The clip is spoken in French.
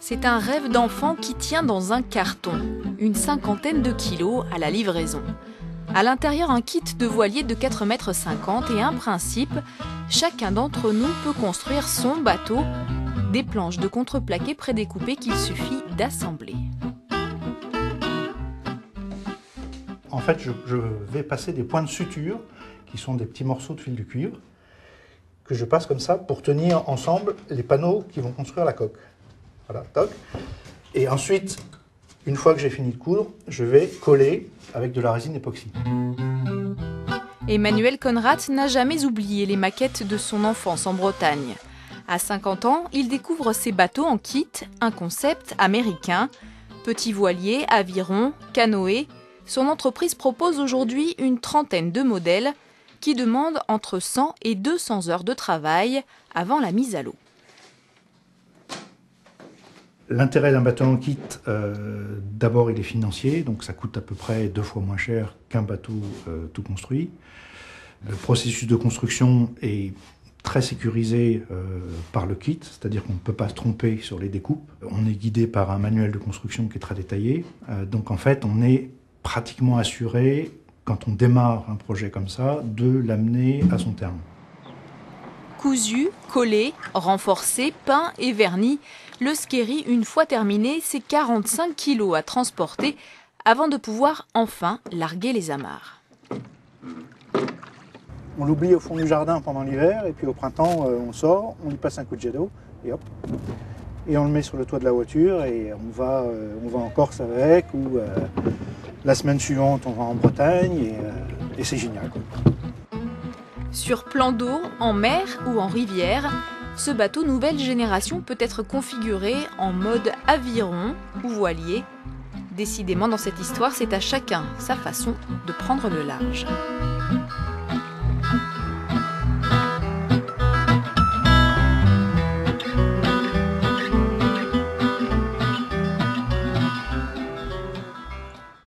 C'est un rêve d'enfant qui tient dans un carton, une cinquantaine de kilos à la livraison. À l'intérieur, un kit de voilier de 4,50 m et un principe, chacun d'entre nous peut construire son bateau, des planches de contreplaqué prédécoupées qu'il suffit d'assembler. En fait, je vais passer des points de suture, qui sont des petits morceaux de fil de cuivre, que je passe comme ça pour tenir ensemble les panneaux qui vont construire la coque. Voilà, toc. Et ensuite, une fois que j'ai fini de coudre, je vais coller avec de la résine époxy. Emmanuel Conrad n'a jamais oublié les maquettes de son enfance en Bretagne. À 50 ans, il découvre ses bateaux en kit, un concept américain. Petit voilier, aviron, canoë. Son entreprise propose aujourd'hui une trentaine de modèles qui demandent entre 100 et 200 heures de travail avant la mise à l'eau. L'intérêt d'un bateau en kit, d'abord il est financier, donc ça coûte à peu près 2 fois moins cher qu'un bateau tout construit. Le processus de construction est très sécurisé par le kit, c'est-à-dire qu'on ne peut pas se tromper sur les découpes. On est guidé par un manuel de construction qui est très détaillé, donc en fait on est pratiquement assuré, quand on démarre un projet comme ça, de l'amener à son terme. Cousu, collé, renforcé, peint et verni, le Skerry, une fois terminé, c'est 45 kilos à transporter avant de pouvoir enfin larguer les amarres. On l'oublie au fond du jardin pendant l'hiver, et puis au printemps, on sort, on lui passe un coup de jet d'eau, et hop, et on le met sur le toit de la voiture, et on va en Corse avec, ou la semaine suivante, on va en Bretagne, et c'est génial, quoi. Sur plan d'eau, en mer ou en rivière, ce bateau nouvelle génération peut être configuré en mode aviron ou voilier. Décidément, dans cette histoire, c'est à chacun sa façon de prendre le large.